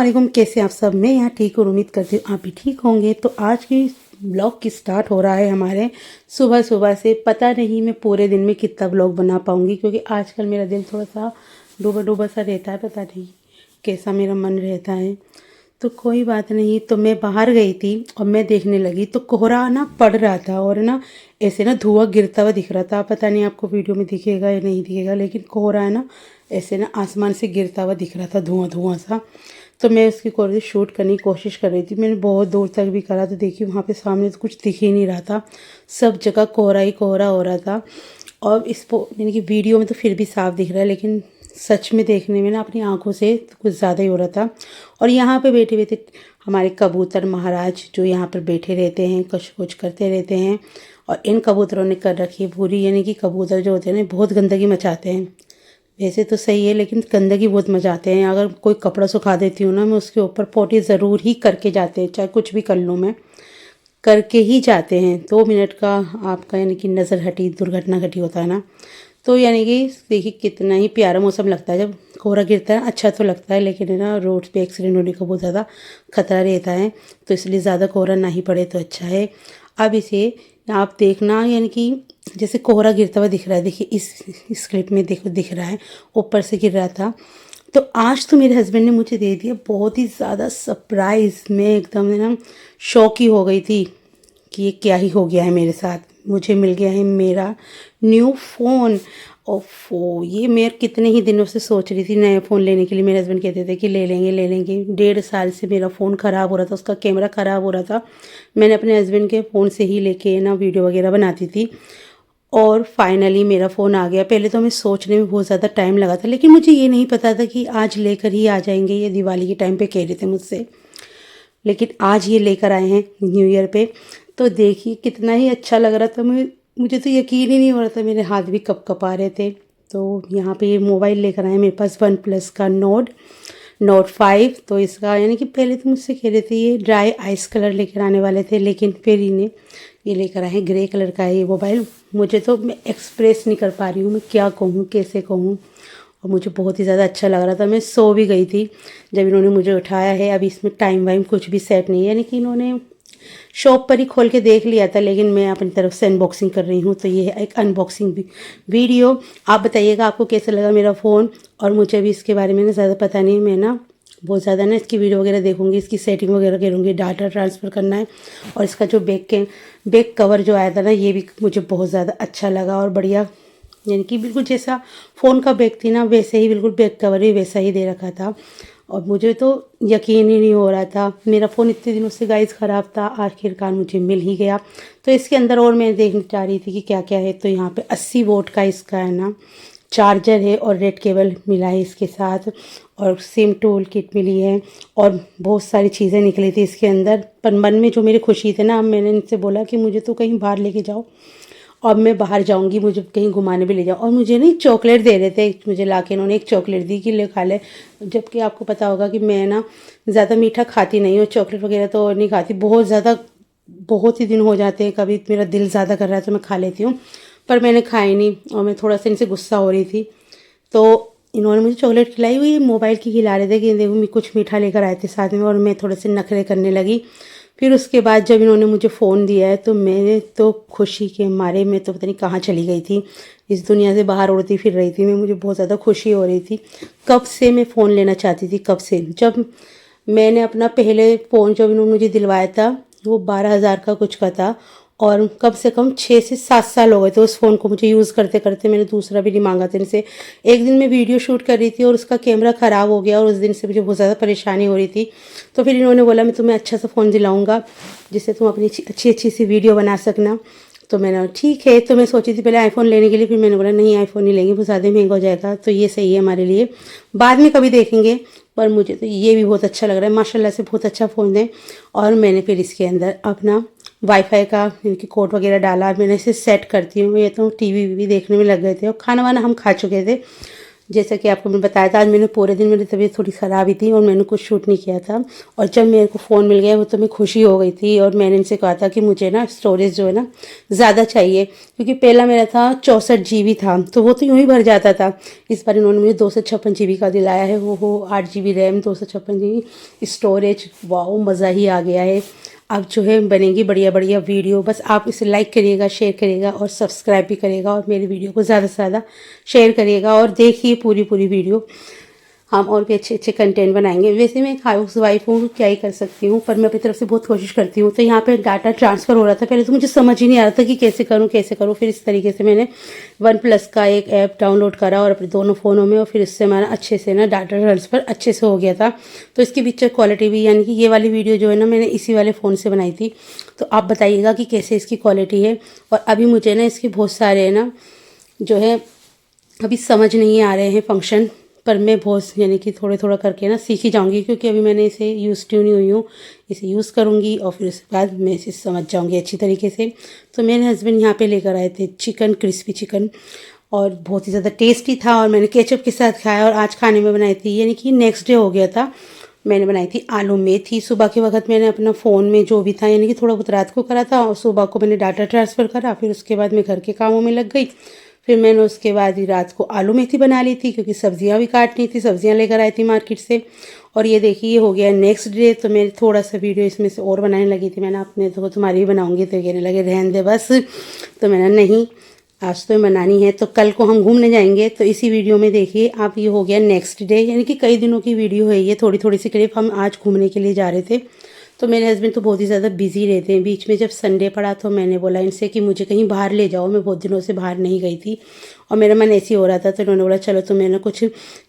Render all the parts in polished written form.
वालेकुम, कैसे आप सब। मैं यहाँ ठीक और उम्मीद करती हूँ आप भी ठीक होंगे। तो आज की ब्लॉग की स्टार्ट हो रहा है हमारे सुबह सुबह से। पता नहीं मैं पूरे दिन में कितना ब्लॉग बना पाऊँगी, क्योंकि आजकल मेरा दिन थोड़ा सा डूबा डूबा सा रहता है। पता नहीं कैसा मेरा मन रहता है। तो कोई बात नहीं। तो मैं बाहर गई थी और मैं देखने लगी तो कोहरा ना पड़ रहा था और ना ऐसे ना धुआं गिरता हुआ दिख रहा था। पता नहीं आपको वीडियो में दिखेगा या नहीं दिखेगा, लेकिन कोहरा है ना ऐसे ना आसमान से गिरता हुआ दिख रहा था, धुआं धुआं सा। तो मैं उसकी कोहरे शूट करने की कोशिश कर रही थी। मैंने बहुत दूर तक भी करा तो देखी वहाँ पे सामने तो कुछ दिख ही नहीं रहा था, सब जगह कोहरा ही कोहरा हो रहा था। और यानी कि वीडियो में तो फिर भी साफ दिख रहा है, लेकिन सच में देखने में ना अपनी आंखों से तो कुछ ज़्यादा ही हो रहा था। और यहाँ पे बैठे बैठे हमारे कबूतर महाराज जो यहाँ पर बैठे रहते हैं, कुछ कुछ करते रहते हैं। और इन कबूतरों ने कर रखी है पूरी, यानी कि कबूतर जो होते हैं ना बहुत गंदगी मचाते हैं। वैसे तो सही है, लेकिन गंदगी बहुत मचाते हैं। अगर कोई कपड़ा सुखा देती हूँ ना मैं, उसके ऊपर पोटी ज़रूर ही करके जाते हैं, चाहे कुछ भी कर लूँ मैं, करके ही जाते हैं। 2 मिनट का आपका यानी कि नज़र हटी दुर्घटना घटी होता है ना। तो यानी कि देखिए कितना ही प्यारा मौसम लगता है जब कोहरा गिरता है। अच्छा तो लगता है, लेकिन है ना रोड पे एक्सीडेंट होने का बहुत ज़्यादा खतरा रहता है, तो इसलिए ज़्यादा कोहरा ना ही पड़े तो अच्छा है। अब इसे आप देखना, यानी कि जैसे कोहरा गिरता हुआ दिख रहा है, देखिए इस क्लिप में देखो दिख रहा है ऊपर से गिर रहा था। तो आज तो मेरे हस्बैंड ने मुझे दे दिया बहुत ही ज़्यादा सरप्राइज़। मैं एकदम ना शॉक ही हो गई थी कि ये क्या ही हो गया है मेरे साथ। मुझे मिल गया है मेरा न्यू फ़ोन। ओफो, ये मैं कितने ही दिनों से सोच रही थी नया फ़ोन लेने के लिए। मेरे हस्बैंड कहते थे कि ले लेंगे ले लेंगे। 1.5 साल से मेरा फ़ोन ख़राब हो रहा था, उसका कैमरा ख़राब हो रहा था। मैंने अपने हस्बैंड के फ़ोन से ही लेके ना वीडियो वगैरह बनाती थी, और फाइनली मेरा फ़ोन आ गया। पहले तो हमें सोचने में बहुत ज़्यादा टाइम लगा था, लेकिन मुझे ये नहीं पता था कि आज लेकर ही आ जाएंगे। ये दिवाली के टाइम पे कह रहे थे मुझसे, लेकिन आज ये लेकर आए हैं न्यू ईयर पे। तो देखिए कितना ही अच्छा लग रहा था। मुझे तो यकीन ही नहीं हो रहा था, मेरे हाथ भी कप आ रहे थे। तो यहाँ पे ये मोबाइल लेकर आए मेरे पास OnePlus का नोट 5। तो इसका यानी कि पहले तो मुझसे कह रहे थे ये ड्राई आइस कलर लेकर आने वाले थे, लेकिन फिर इन्हें ये लेकर आए हैं ग्रे कलर का है ये मोबाइल। मुझे तो मैं एक्सप्रेस नहीं कर पा रही हूँ, मैं क्या कहूँ कैसे कहूँ। और मुझे बहुत ही ज़्यादा अच्छा लग रहा था। मैं सो भी गई थी जब इन्होंने मुझे उठाया है। अभी इसमें टाइम वाइम कुछ भी सेट नहीं है, यानी कि इन्होंने शॉप पर ही खोल के देख लिया था, लेकिन मैं अपनी तरफ से अनबॉक्सिंग कर रही हूँ। तो ये है एक अनबॉक्सिंग वीडियो। आप बताइएगा आपको कैसा लगा मेरा फ़ोन। और मुझे भी इसके बारे में ना ज़्यादा पता नहीं, मैं ना बहुत ज़्यादा ना इसकी वीडियो वगैरह देखूँगी, इसकी सेटिंग वगैरह करूँगी, डाटा ट्रांसफ़र करना है। और इसका जो बैक कवर जो आया था ना, ये भी मुझे बहुत ज़्यादा अच्छा लगा और बढ़िया, यानी कि बिल्कुल जैसा फ़ोन का बैक थी ना वैसे ही बिल्कुल बैक कवर भी वैसा ही दे रखा था। और मुझे तो यकीन ही नहीं हो रहा था, मेरा फ़ोन इतने दिनों से गाइस ख़राब था, आखिरकार मुझे मिल ही गया। तो इसके अंदर और मैं देखना चाह रही थी कि क्या क्या है। तो यहाँ पे 80 वोट का इसका है ना चार्जर है, और रेड केबल मिला है इसके साथ, और सिम टूल किट मिली है, और बहुत सारी चीज़ें निकली थी इसके अंदर। पर मन में जो मेरी खुशी थी ना, अब मैंने इनसे बोला कि मुझे तो कहीं बाहर लेके जाओ, अब मैं बाहर जाऊंगी, मुझे कहीं घुमाने भी ले जाओ। और मुझे ना एक चॉकलेट दे रहे थे, मुझे लाके इन्होंने एक चॉकलेट दी कि ले खा ले। जबकि आपको पता होगा कि मैं ना ज़्यादा मीठा खाती नहीं हूँ, चॉकलेट वगैरह तो नहीं खाती बहुत ज़्यादा। बहुत ही दिन हो जाते हैं, कभी मेरा दिल ज़्यादा कर रहा है तो मैं खा लेती हूँ, पर मैंने खाई नहीं। और मैं थोड़ा सा इनसे गुस्सा हो रही थी, तो इन्होंने मुझे चॉकलेट खिलाई हुई, मोबाइल की खिला रहे थे कि देखो कुछ मीठा लेकर आए थे साथ में, और मैं थोड़े से नखरे करने लगी। फिर उसके बाद जब इन्होंने मुझे फ़ोन दिया है तो मैंने तो खुशी के मारे मैं तो पता नहीं कहाँ चली गई थी, इस दुनिया से बाहर उड़ती फिर रही थी मैं। मुझे बहुत ज़्यादा खुशी हो रही थी। कब से मैं फ़ोन लेना चाहती थी, कब से। जब मैंने अपना पहले फ़ोन जब इन्होंने मुझे दिलवाया था वो 12,000 का कुछ का था, और कम से कम 6 से 7 साल हो गए थे उस फ़ोन को मुझे यूज़ करते करते। मैंने दूसरा भी नहीं मांगा था इनसे। एक दिन मैं वीडियो शूट कर रही थी और उसका कैमरा ख़राब हो गया, और उस दिन से मुझे बहुत ज़्यादा परेशानी हो रही थी। तो फिर इन्होंने बोला मैं तुम्हें अच्छा सा फ़ोन दिलाऊंगा जिससे तुम अपनी अच्छी अच्छी सी वीडियो बना सकना। तो मैंने ठीक है। तो मैं सोची थी पहले आईफ़ोन लेने के लिए, फिर मैंने बोला नहीं आईफ़ोन नहीं लेंगे, वो ज़्यादा महंगा हो जाएगा, तो ये सही है हमारे लिए, बाद में कभी देखेंगे। पर मुझे तो ये भी बहुत अच्छा लग रहा है, माशाल्लाह से बहुत अच्छा फ़ोन है। और मैंने फिर इसके अंदर अपना वाईफाई का इनकी कोड वगैरह डाला, मैंने इसे सेट करती हूँ। ये तो टीवी भी देखने में लग गए थे और खाना वाना हम खा चुके थे। जैसा कि आपको मैंने बताया था, आज मैंने पूरे दिन मेरी तबीयत थोड़ी ख़राब ही थी और मैंने कुछ शूट नहीं किया था। और जब मेरे को फ़ोन मिल गया वो तो मैं खुशी हो गई थी। और मैंने इनसे कहा था कि मुझे ना स्टोरेज जो है ना ज़्यादा चाहिए, क्योंकि पहला मेरा था 64 GB था, तो वो तो यूँ ही भर जाता था। इस बार इन्होंने मुझे 256 GB का दिलाया है। वो 8 GB रैम, 256 GB स्टोरेज। वाह, मज़ा ही आ गया है। अब जो है बनेंगी बढ़िया बढ़िया वीडियो। बस आप इसे लाइक करिएगा, शेयर करिएगा और सब्सक्राइब भी करिएगा, और मेरी वीडियो को ज़्यादा से ज़्यादा शेयर करिएगा और देखिए पूरी पूरी वीडियो। हम और भी अच्छे अच्छे कंटेंट बनाएंगे। वैसे मैं एक हाउस वाइफ हूँ, क्या ही कर सकती हूँ, पर मैं अपनी तरफ से बहुत कोशिश करती हूँ। तो यहाँ पे डाटा ट्रांसफ़र हो रहा था, पहले तो मुझे समझ ही नहीं आ रहा था कि कैसे करूँ कैसे करूँ। फिर इस तरीके से मैंने OnePlus का एक ऐप डाउनलोड करा और अपने दोनों फ़ोनों में, और फिर इससे हमारा अच्छे से ना डाटा ट्रांसफ़र अच्छे से हो गया था। तो इसकी पिक्चर क्वालिटी भी, यानी कि ये वाली वीडियो जो है ना मैंने इसी वाले फ़ोन से बनाई थी। तो आप बताइएगा कि कैसे इसकी क्वालिटी है। और अभी मुझे ना इसके बहुत सारे है ना जो है अभी समझ नहीं आ रहे हैं फंक्शन, पर मैं बहुत यानी कि थोड़े थोड़ा करके ना सीख ही जाऊंगी, क्योंकि अभी मैंने इसे यूज़ ट्यून नहीं हुई हूँ। इसे यूज़ करूँगी और फिर उसके बाद मैं इसे समझ जाऊँगी अच्छी तरीके से। तो मेरे हस्बैंड यहाँ पे लेकर आए थे चिकन, क्रिस्पी चिकन, और बहुत ही ज़्यादा टेस्टी था। और मैंने केचप के साथ खाया और आज खाने में बनाई थी, यानी कि नेक्स्ट डे हो गया था। मैंने बनाई थी आलू मेथी। सुबह के वक्त मैंने अपना फ़ोन में जो भी था, यानी कि थोड़ा बहुत रात को करा था और सुबह को मैंने डाटा ट्रांसफ़र करा। फिर उसके बाद मैं घर के कामों में लग गई। फिर मैंने उसके बाद ही रात को आलू मेथी बना ली थी, क्योंकि सब्जियां भी काटनी थी, सब्जियां लेकर आई थी मार्केट से। और ये देखिए, ये हो गया नेक्स्ट डे। तो मैं थोड़ा सा वीडियो इसमें से और बनाने लगी थी। मैंने अपने तो तुम्हारी भी बनाऊंगी, तो कहने लगे रहने दे बस। तो मैंने नहीं, आज तो बनानी है। तो कल को हम घूमने जाएंगे, तो इसी वीडियो में देखिए आप, ये हो गया नेक्स्ट डे, यानी कि कई दिनों की वीडियो है ये, थोड़ी थोड़ी सी क्लिप। हम आज घूमने के लिए जा रहे थे। तो मेरे हस्बैंड तो बहुत ही ज़्यादा बिजी रहते हैं। बीच में जब संडे पड़ा तो मैंने बोला इनसे कि मुझे कहीं बाहर ले जाओ, मैं बहुत दिनों से बाहर नहीं गई थी और मेरा मन ऐसे ही हो रहा था। तो उन्होंने बोला चलो तो मैंने कुछ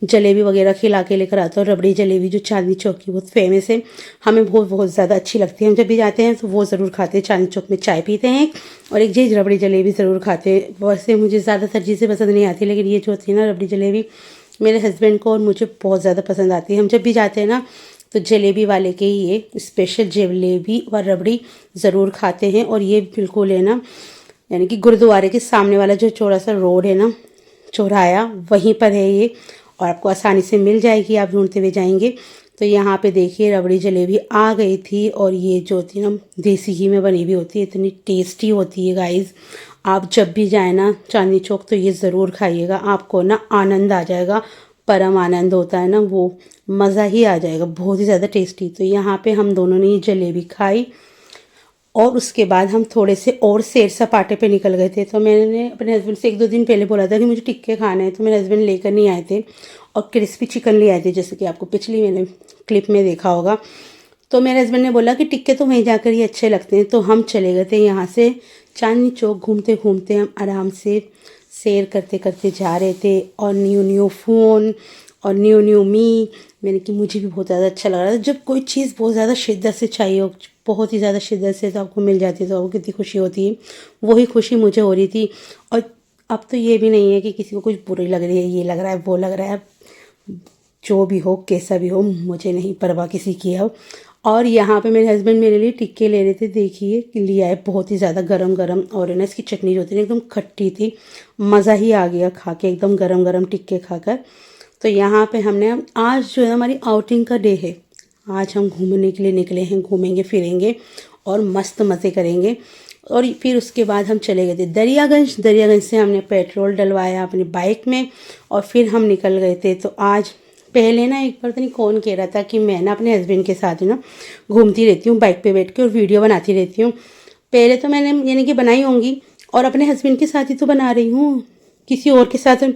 जलेबी वगैरह खिला के लेकर आता हूँ। रबड़ी जलेबी जो चांदनी चौक की बहुत फेमस है, हमें बहुत बहुत ज़्यादा अच्छी लगती है। हम जब भी जाते हैं तो वो ज़रूर खाते हैं। चांदनी चौक में चाय पीते हैं और एक जी रबड़ी जलेबी ज़रूर खाते हैं। वैसे मुझे ज़्यादातर चीज़ें पसंद नहीं आती, लेकिन ये जो होती है ना रबड़ी जलेबी, मेरे हस्बैंड को और मुझे बहुत ज़्यादा पसंद आती है। हम जब भी जाते हैं ना तो जलेबी वाले के ही ये स्पेशल जलेबी और रबड़ी ज़रूर खाते हैं। और ये बिल्कुल है ना, यानी कि गुरुद्वारे के सामने वाला जो चौड़ा सा रोड है ना, चौराया, वहीं पर है ये, और आपको आसानी से मिल जाएगी, आप ढूंढते हुए जाएंगे। तो यहाँ पे देखिए रबड़ी जलेबी आ गई थी, और ये जो होती है ना देसी घी में बनी हुई होती है, इतनी टेस्टी होती है गाइस। आप जब भी जाए ना चांदनी चौक तो ये ज़रूर खाइएगा, आपको ना आनंद आ जाएगा। परम आनंद होता है ना, वो मज़ा ही आ जाएगा, बहुत ही ज़्यादा टेस्टी। तो यहाँ पे हम दोनों ने ये जलेबी खाई और उसके बाद हम थोड़े से और सैर सपाटे पे निकल गए थे। तो मैंने अपने हस्बैंड से 1-2 दिन पहले बोला था कि मुझे टिक्के खाने हैं, तो मेरे हस्बैंड लेकर नहीं आए थे और क्रिस्पी चिकन ले आए थे, जैसे कि आपको पिछली मैंने क्लिप में देखा होगा। तो मेरे हस्बैंड ने बोला कि टिक्के तो वहीं जाकर ही अच्छे लगते हैं। तो हम चले गए थे यहाँ से चांदनी चौक। घूमते घूमते हम आराम से सैर करते करते जा रहे थे, और न्यू न्यू फ़ोन और न्यू न्यू मी, मैंने कि मुझे भी बहुत ज़्यादा अच्छा लग रहा था। जब कोई चीज़ बहुत ज़्यादा शिद्दत से चाहिए हो, बहुत ही ज़्यादा शिद्दत से तो आपको मिल जाती है, तो आपको कितनी खुशी होती है। वही खुशी मुझे हो रही थी। और अब तो ये भी नहीं है कि किसी को कुछ बुरी लग रही है, ये लग रहा है वो लग रहा है, जो भी हो कैसा भी हो, मुझे नहीं परवाह किसी की अब। और यहाँ पे मेरे हस्बैंड मेरे लिए टिक्के ले रहे थे, देखिए लिया है, बहुत ही ज़्यादा गरम गरम। और ना इसकी चटनी जो थी ना एकदम खट्टी थी, मज़ा ही आ गया खा के एकदम गरम गरम टिक्के खाकर। तो यहाँ पे हमने, आज जो है हमारी आउटिंग का डे है, आज हम घूमने के लिए निकले हैं, घूमेंगे फिरेंगे और मस्त मज़े करेंगे। और फिर उसके बाद हम चले गए थे दरियागंज। दरियागंज से हमने पेट्रोल डलवाया अपनी बाइक में और फिर हम निकल गए थे। तो आज पहले ना एक बार तो नहीं कौन कह रहा था कि मैं ना अपने हस्बैंड के साथ ना घूमती रहती हूँ बाइक पे बैठ के और वीडियो बनाती रहती हूँ। पहले तो मैंने यानी कि बनाई होंगी, और अपने हस्बैंड के साथ ही तो बना रही हूँ, किसी और के साथ।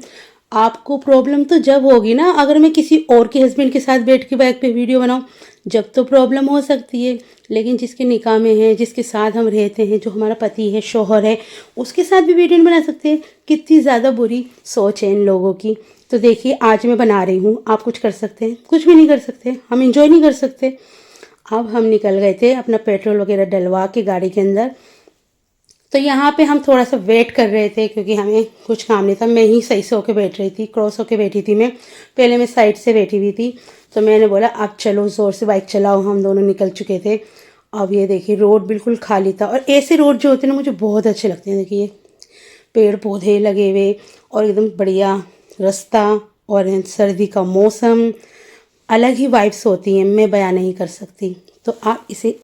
आपको प्रॉब्लम तो जब होगी ना अगर मैं किसी और के हस्बैंड के साथ बैठ के बाइक पे वीडियो बनाऊं, जब तो प्रॉब्लम हो सकती है। लेकिन जिसके निकाह में है, जिसके साथ हम रहते हैं, जो हमारा पति है, शौहर है, उसके साथ भी वीडियो नहीं बना सकते। कितनी ज़्यादा बुरी सोच है इन लोगों की। तो देखिए आज मैं बना रही हूँ, आप कुछ कर सकते हैं? कुछ भी नहीं कर सकते, हम इंजॉय नहीं कर सकते। अब हम निकल गए थे अपना पेट्रोल वगैरह डलवा के गाड़ी के अंदर। तो यहाँ पे हम थोड़ा सा वेट कर रहे थे, क्योंकि हमें कुछ काम नहीं था। मैं ही सही से होके बैठ रही थी, क्रॉस होके बैठी थी मैं, पहले मैं साइड से बैठी हुई थी। तो मैंने बोला अब चलो ज़ोर से बाइक चलाओ। हम दोनों निकल चुके थे। अब ये देखिए रोड बिल्कुल खाली था, और ऐसे रोड जो होते हैं ना मुझे बहुत अच्छे लगते हैं। देखिए पेड़ पौधे लगे हुए और एकदम बढ़िया रास्ता, और सर्दी का मौसम, अलग ही वाइब्स होती हैं, मैं बयां नहीं कर सकती। तो आप इसे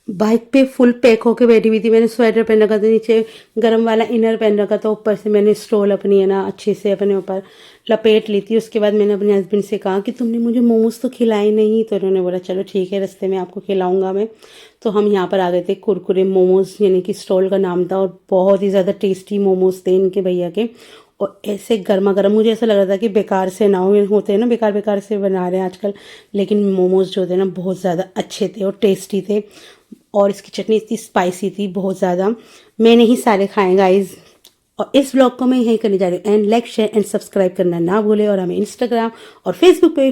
बाइक पे फुल पैक होके बैठी हुई थी। मैंने स्वेटर पहन रखा था, नीचे गर्म वाला इनर पहन रखा था, ऊपर से मैंने स्टोल अपनी है ना अच्छे से अपने ऊपर लपेट ली थी। उसके बाद मैंने अपने हस्बैंड से कहा कि तुमने मुझे मोमोज तो खिलाए नहीं, तो उन्होंने बोला चलो ठीक है, रास्ते में आपको खिलाऊंगा मैं। तो हम यहाँ पर आ गए थे कुरकुरे मोमोज, यानी कि स्टॉल का नाम था, और बहुत ही ज़्यादा टेस्टी मोमोज थे इनके भैया के। और ऐसे गर्मा गर्म, मुझे ऐसा लग रहा था कि बेकार से ना हो, होते हैं ना बेकार बेकार से बना रहे हैं आजकल, लेकिन मोमोज जो थे ना बहुत ज़्यादा अच्छे थे और टेस्टी थे। और इसकी चटनी इतनी स्पाइसी थी बहुत ज़्यादा, मैंने ही सारे खाए गाइज। और इस ब्लॉग को मैं यहीं करने जा रही हूँ। And like share and subscribe करना ना भूले, और हमें इंस्टाग्राम और फेसबुक पे भी